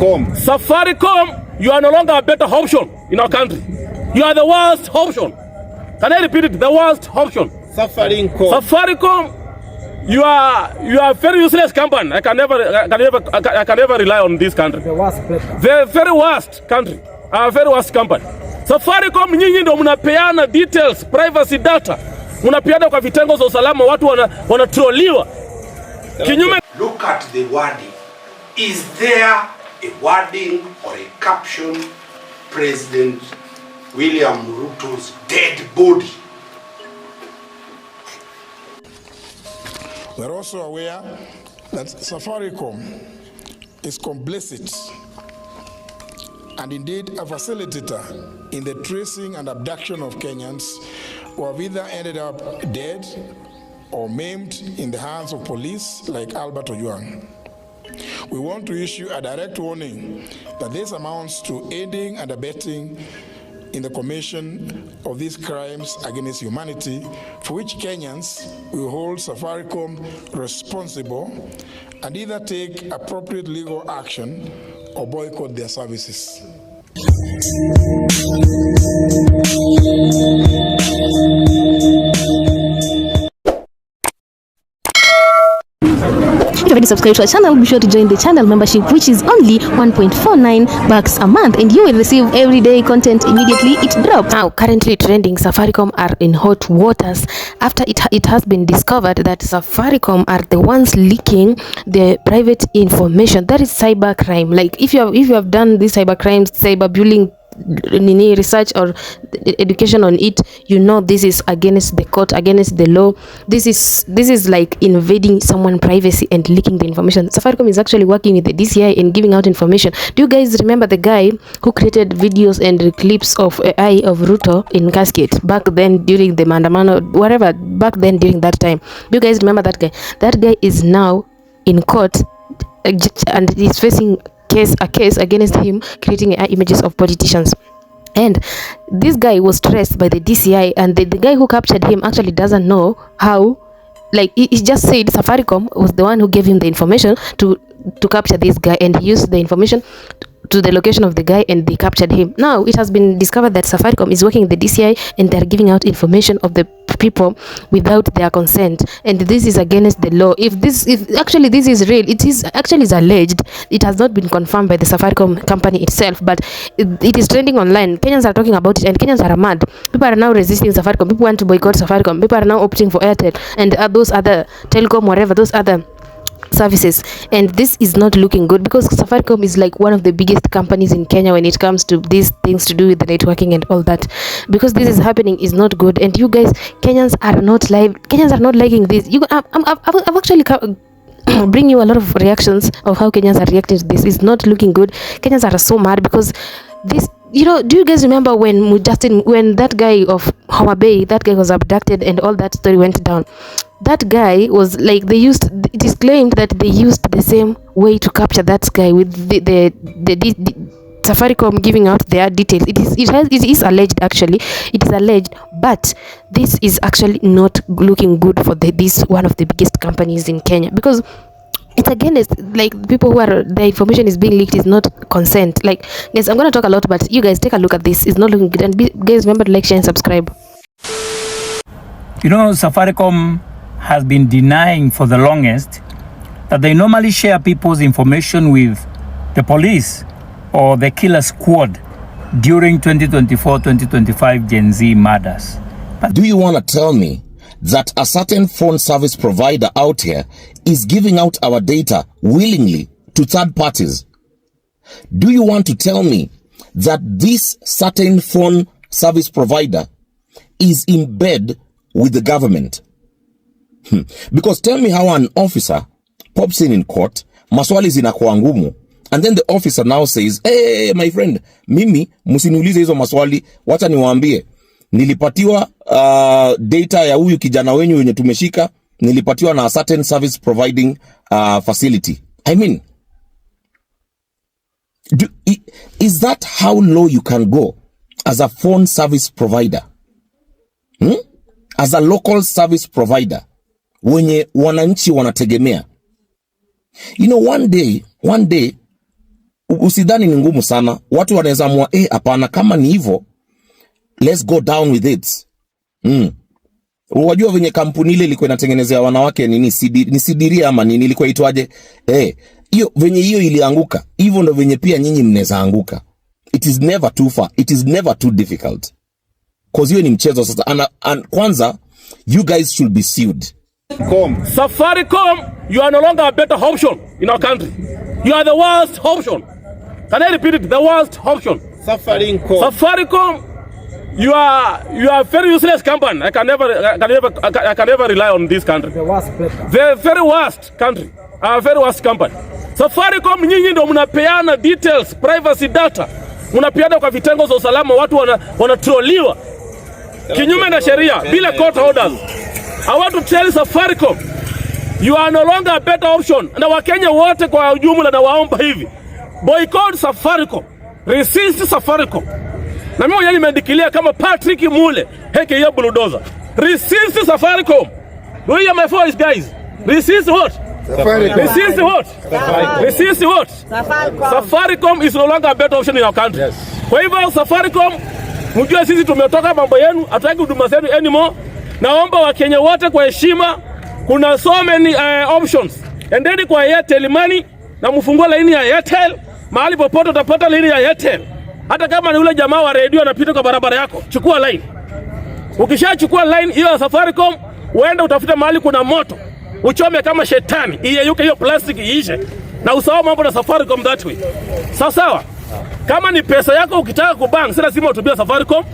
SAFARICOM, you are no longer a better option in our country. You are the worst option. Can I repeat it? The worst option. SAFARICOM, you are a very useless company. I can never rely on this country. The very worst country. A very worst company. SAFARICOM, nyinyi ndo mnapeana details, privacy data. Mnapeana kwa vitengo za usalama, watu wanatroliwa. Kinyume. Look at the wording. Is there a wording or a caption, President William Ruto's dead body? We're also aware that SAFARICOM is complicit and indeed a facilitator in the tracing and abduction of Kenyans who have either ended up dead or maimed in the hands of police like Albert Ojwang. We want to issue a direct warning that this amounts to aiding and abetting in the commission of these crimes against humanity, for which Kenyans will hold SAFARICOM responsible and either take appropriate legal action or boycott their services. If you already subscribed to our channel, be sure to join the channel membership, which is only 1.49 bucks a month, and you will receive everyday content immediately it drops. Now, currently trending, SAFARICOM are in hot waters after it has been discovered that SAFARICOM are the ones leaking their private information. That is cyber crime. Like if you have done these cyber crimes, cyberbullying, research or education on it, you know this is against the court, against the law. This is like invading someone's privacy and leaking the information. SAFARICOM is actually working with the DCI and giving out information. Do you guys remember the guy who created videos and clips of AI of Ruto in casket back then during the Mandamano, whatever, back then during that time? Do you guys remember that guy? That guy is now in court and he's facing a case against him creating images of politicians. And this guy was traced by the DCI, and the guy who captured him actually doesn't know how. Like he just said SAFARICOM was the one who gave him the information to capture this guy, and he used the information to the location of the guy and they captured him. Now it has been discovered that SAFARICOM is working with the DCI and they're giving out information of the people without their consent, and this is against the law. If actually this is real, it is actually alleged. It has not been confirmed by the SAFARICOM company itself, but it is trending online. Kenyans are talking about it and Kenyans are mad. People are now resisting SAFARICOM. People want to boycott SAFARICOM. People are now opting for Airtel and those other telecom, whatever, those other services, and this is not looking good because SAFARICOM is like one of the biggest companies in Kenya when it comes to these things to do with the networking and all that. Because this is happening is not good, and you guys, Kenyans are not liking this. I've actually bring you a lot of reactions of how Kenyans are reacting to this. It's not looking good. Kenyans are so mad because this, you know, do you guys remember when that guy of Homa Bay, that guy was abducted and all that story went down? That guy was like, it is claimed that they used the same way to capture that guy with the SAFARICOM giving out their details. It is alleged, actually. It is alleged, but this is actually not looking good for this one of the biggest companies in Kenya, because it's against, like, people who are, the information is being leaked is not consent. Like, guys, I'm going to talk a lot, but you guys take a look at this. It's not looking good. And guys, remember to like, share, and subscribe. You know, SAFARICOM has been denying for the longest that they normally share people's information with the police or the killer squad during 2024-2025 Gen Z murders. But do you want to tell me that a certain phone service provider out here is giving out our data willingly to third parties? Do you want to tell me that this certain phone service provider is in bed with the government? Because tell me how an officer pops in court, maswali zinakuwa ngumu, and then the officer now says, hey, my friend, mimi msiniulize hizo maswali, wacha niwaambie, nilipatiwa data ya huyu kijana wenyu wenye tumeshika, nilipatiwa na a certain service providing facility. I mean, is that how low you can go as a phone service provider? As a local service provider, wenye wananchi wanategemea. You know, one day, usidhani ni ngumu sana. Watu wanaweza amua hapana, kama ni hivyo let's go down with it. Unajua venye kampuni ile ilikuwa inatengenezea wanawake ni sidiria ama nini ilikuwa itwaje? Hiyo venye hiyo ilianguka, hivyo ndo venye pia nyinyi mnaweza anguka. It is never too far, it is never too difficult. Cause hiyo ni mchezo sasa. Kwanza you guys should be sued. Safaricom, you are no longer a better option in our country. You are the worst option. Can I repeat it? The worst option. Safaricom, you are a very useless company. I can never rely on this country. The very worst country. A very worst company. Safaricom, nyinyi ndio mnapeana details, privacy data. Mnapeana kwa vitengo za usalama, watu wanatroliwa kinyume na sheria bila court orders. I want to tell Safaricom, you are no longer a better option. Na Wakenya wote kwa ujumla na waomba hivi, boycott Safaricom, resist Safaricom. Na mimi mwenyewe nimeandikilia kama Patrick Mule, ya bulldozer. Resist Safaricom. Do you hear my voice, guys? Resist what? Safaricom. Resist what? Safaricom. Resist what? Safaricom. Safaricom is no longer a better option in our country. Yes. Kwa hivyo Safaricom, mjue sisi tumetoka mambo yenu, hatutaki huduma zenu anymore. Naomba Wakenya wote kwa heshima, kuna so many options. Endeni kwa Airtel Money na mfungue laini ya Airtel. Mahali popote utapata laini ya Airtel. Hata kama ni ule jamaa wa radio anapita kwa barabara yako, chukua line. Ukishachukua line hiyo ya Safaricom, uende utafute mahali kuna moto, uchome kama shetani, iyeyuke hiyo plastic iishe, na usahau mambo na Safaricom that way. Sawa. Kama ni pesa yako ukitaka kubank, si lazima utumie Safaricom.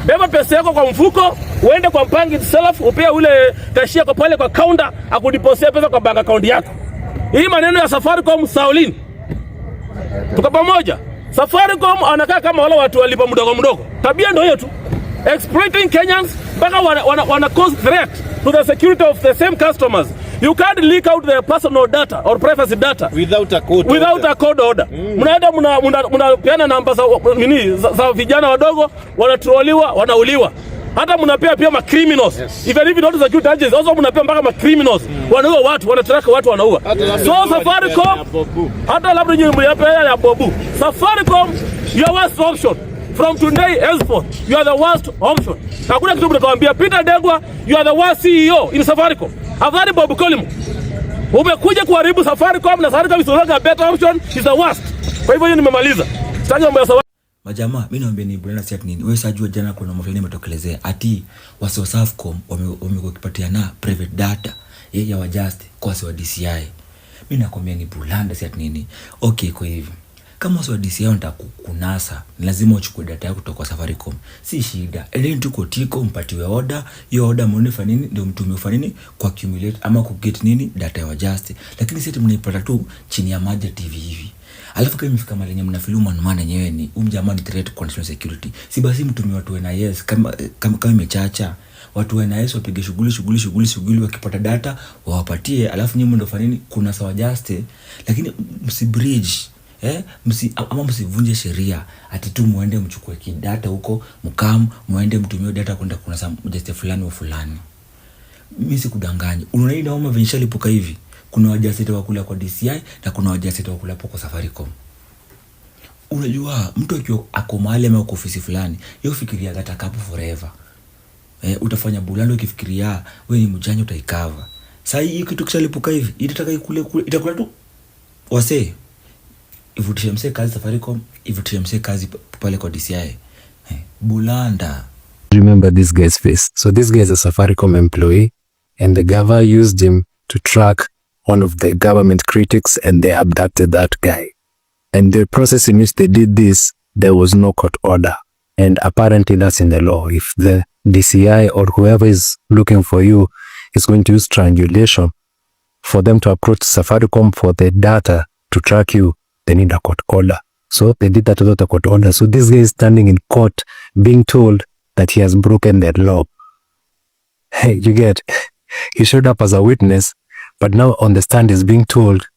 Beba pesa yako kwa mfuko, uende kwa bank itself, upea ule cashier kwa pale kwa counter akudeposit pesa kwa bank account yako. Hii maneno ya Safaricom Saulin. Tuko pamoja. Safaricom anakaa kama wale watu walipa mdogo. Tabia ndio hiyo tu. Exploiting Kenyans mpaka wana cause threat to the security of the same customers. You can't leak out their personal data or privacy data without a court order. Mnaenda mnapeana namba za vijana wadogo, wanatroliwa, wanauliwa. Hata mnapea pia ma criminals. Yes. Even if not security agents, also mnapea mpaka ma criminals. Wanaua watu, wanatrack watu, wanaua. So Safaricom, hata labda nyinyi mnapea ya bobu. Safaricom, your worst option. From today henceforth, you are the worst option. Hakuna kitu mnakwambia Peter Degwa, you are the worst CEO in Safaricom. Afadhali Bob Collins. Umekuja kuharibu Safaricom na Safaricom is no longer a better option, is the worst. Kwa hivyo nimemaliza. Sitaki mambo ya Safaricom. Majamaa, mimi naomba ni Brenda siat nini. Wewe sajua jana kuna mambo fulani yametokelezea. Ati wasi wa Safaricom wamekupatia na private data ya wajust kwa wa DCI. Mimi nakwambia ni Brenda siat nini. Okay, kwa hivyo kama wasi wa DCI wanataka kunasa, ni lazima uchukue data yako kutoka Safaricom. Si shida. Endeni tu kotiko mpatiwe order, hiyo order muone fanya nini ndio mtumie fanya nini kwa accumulate ama ku get nini data ya wajust. Lakini sisi mnaipata tu chini ya Maja TV hivi. Alafu kama imefika mahali yenyewe mnafiluma maana yenyewe ni jamani threat condition security. Si basi mtumie watu na yes kama imechacha. Watu wa NIS wapige shughuli wakipata data wawapatie, alafu nyinyi ndio fanya nini kuna sawa just. Lakini msibridge msivunje sheria ati tu muende mchukue kidata huko muende mtumie data kwenda kuna some just fulani wa fulani. Mimi sikudanganya. Unaona hii naoma vinshalipuka hivi. Kuna wajasete wakula kwa DCI na kuna wajasete wakula kwa Safaricom. Unajua mtu akiwa ako mahali ama kwa ofisi fulani, yeye fikiria data kapu forever. Utafanya bulando ukifikiria wewe ni mjanja utaikava. Sasa hii kitu kishalipuka hivi, itataka ikule itakula tu wase. Ivutishe mse kazi Safaricom, ivutishe mse kazi pale kwa DCI. Bulanda. Remember this guy's face. So this guy is a Safaricom employee and the government used him to track one of the government critics and they abducted that guy. And the process in which they did this, there was no court order. And apparently that's in the law. If the DCI or whoever is looking for you is going to use triangulation for them to approach Safaricom for the data to track you, they need a court order. So they did that without a court order. So this guy is standing in court being told that he has broken the law. Hey, you get, he showed up as a witness, but now on the stand is being told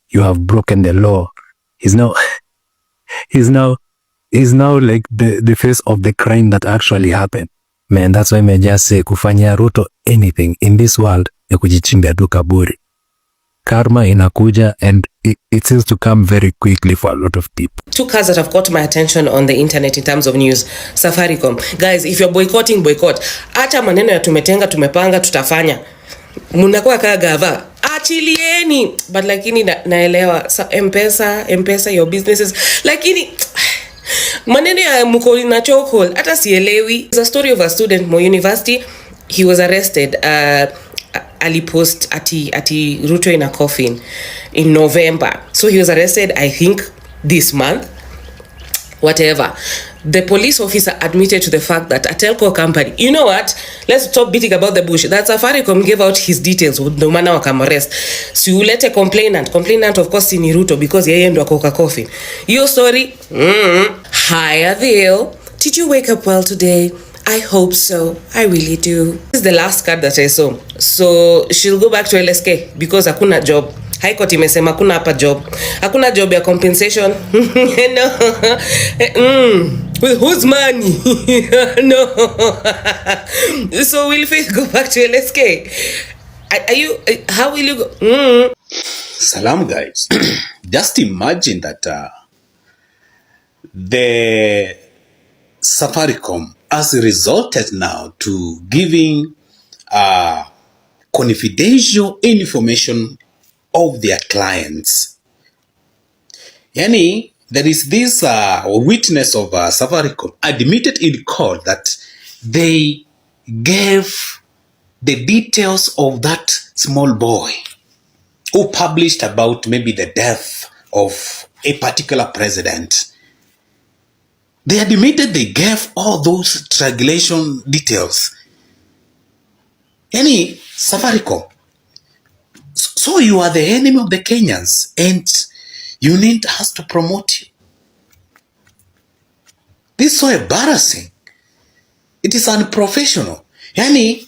you have broken the law. He's now like the face of the crime that actually happened. Man, that's why I just say kufanya Ruto anything in this world ya kujichimbia tu kaburi. karma inakuja, and it seems to come very quickly for a lot of people. Two cards that have caught my attention on the internet in terms of news. Safaricom. Guys, if you're boycotting, boycott. Acha maneno ya tumetenga, tumepanga, tutafanya. Munakuwa kaa gava. Achilieni. But lakini naelewa. M-Pesa, your businesses. Lakini maneno ya mkoli na chokehold. Hata sielewi. There's a story of a student mo university. He was arrested. Alipost ati Ruto in a coffin in November. So he was arrested, I think, this month. Whatever. The police officer admitted to the fact that a telco company, you know what? Let's stop beating about the bush. That Safaricom gave out his details with no manner of arrest. So you let a complainant of course ni Ruto because yeye ndo akoka coffin. Your story? Hi Adele. Did you wake up well today? I hope so. I really do. This is the last card that I saw. So she'll go back to LSK because hakuna job. High Court imesema hakuna hapa job. Hakuna job ya compensation. No. With whose money? No. So will Faith go back to LSK? Are you, how will you go? Salam guys. Just imagine that the Safaricom has resorted now to giving confidential information of their clients. Yani, there is this witness of Safaricom admitted in court that they gave the details of that small boy who published about maybe the death of a particular president. They admitted they gave all those triangulation details. Yani, Safaricom. So you are the enemy of the Kenyans and you need us to promote you. This is so embarrassing. It is unprofessional. Yani,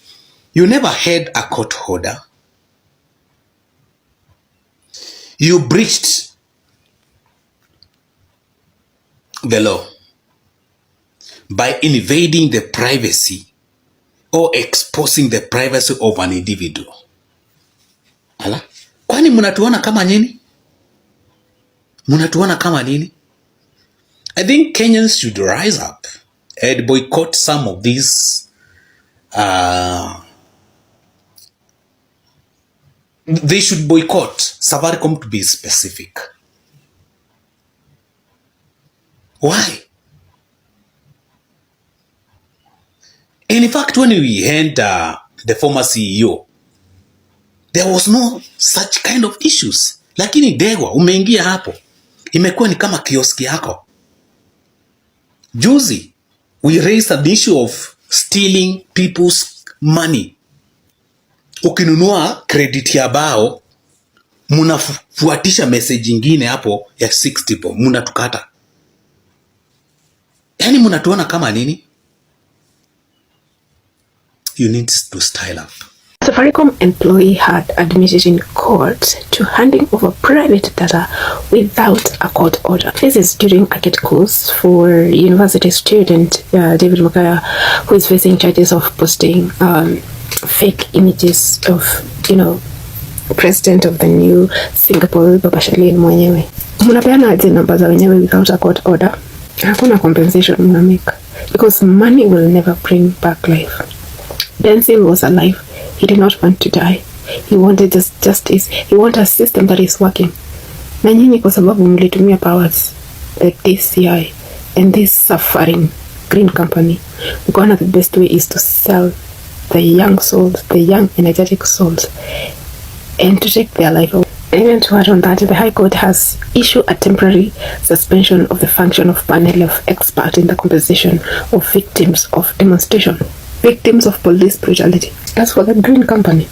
you never had a court order. You breached the law by invading the privacy or exposing the privacy of an individual. Ala, kwani mnatuona kama nini? Mnatuona kama nini? I think Kenyans should rise up and boycott some of these they should boycott Safaricom, to be specific. Why? In fact, when we had the former CEO, there was no such kind of issues. Lakini Degwa, umeingia hapo, imekuwa ni kama kioski yako. Juzi, we raised the issue of stealing people's money. Ukinunua credit ya bao, munafuatisha message ingine hapo ya 60 po, munatukata. Yani munatuona kama nini? You need to style up. Safaricom employee had admitted in court to handing over private data without a court order. This is during a GET course for university student David Makaya, who is facing charges of posting fake images of, president of the new Singapore, Baba Shalin mwenyewe. Munapeana aje namba za wenyewe without a court order? Hakuna compensation mnameka, because money will never bring back life. Benson was alive. He did not want to die. He wanted justice. He wanted a system that is working. Na nyinyi kwa sababu mlitumia powers like DCI and this suffering green company, mkaona the best way is to sell the young souls, the young energetic souls, and to take their life away. Even to add on that, the High Court has issued a temporary suspension of the function of panel of experts in the compensation of victims of demonstration, victims of police brutality. That's for the green company.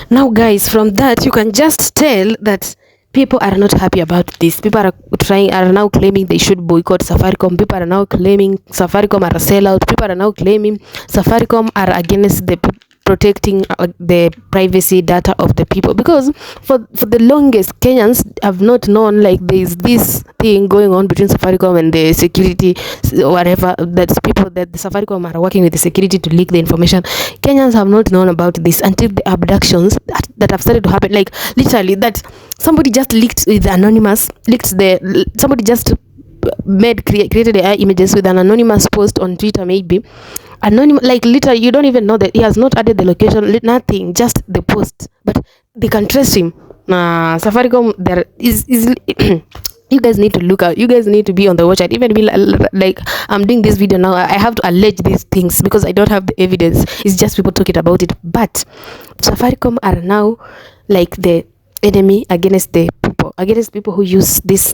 Now guys, from that you can just tell that people are not happy about this. People are now claiming they should boycott Safaricom. People are now claiming Safaricom are a sellout. People are now claiming Safaricom are against the protecting the privacy data of the people, because for the longest Kenyans have not known like there's this thing going on between Safaricom and the security, whatever, that's people that the Safaricom are working with the security to leak the information. Kenyans have not known about this until the abductions that have started to happen, like literally that somebody just leaked with anonymous, somebody just created AI images with an anonymous post on Twitter, maybe anonymous, like literally you don't even know that he has not added the location, nothing, just the post, but they can trace him. Safaricom, there is you guys need to look out, you guys need to be on the watch out. Even like I'm doing this video now, I have to allege these things because I don't have the evidence, it's just people talking about it. But Safaricom are now like the enemy against the people, against people who use these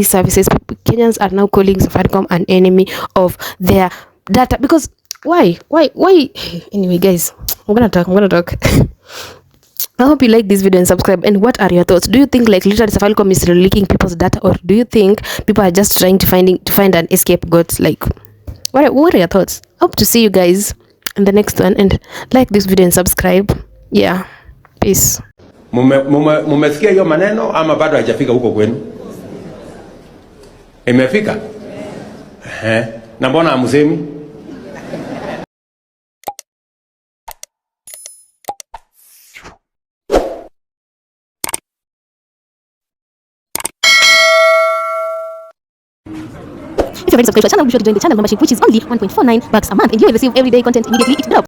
services. Kenyans are now calling Safaricom an enemy of their data, because why anyway guys, I'm gonna talk I hope you like this video and subscribe. And what are your thoughts? Do you think like literally Safaricom is leaking people's data, or do you think people are just trying to find an scapegoat? Like what are your thoughts? Hope to see you guys in the next one, and like this video and subscribe. Yeah, peace. Mumesikia hiyo maneno ama bado haijafika huko kwenu? Imefika? Na mbona hamsemi? If you're already subscribed to our channel, be sure to join the channel membership, which is only $1.49 a month, and you will receive everyday content immediately it drops.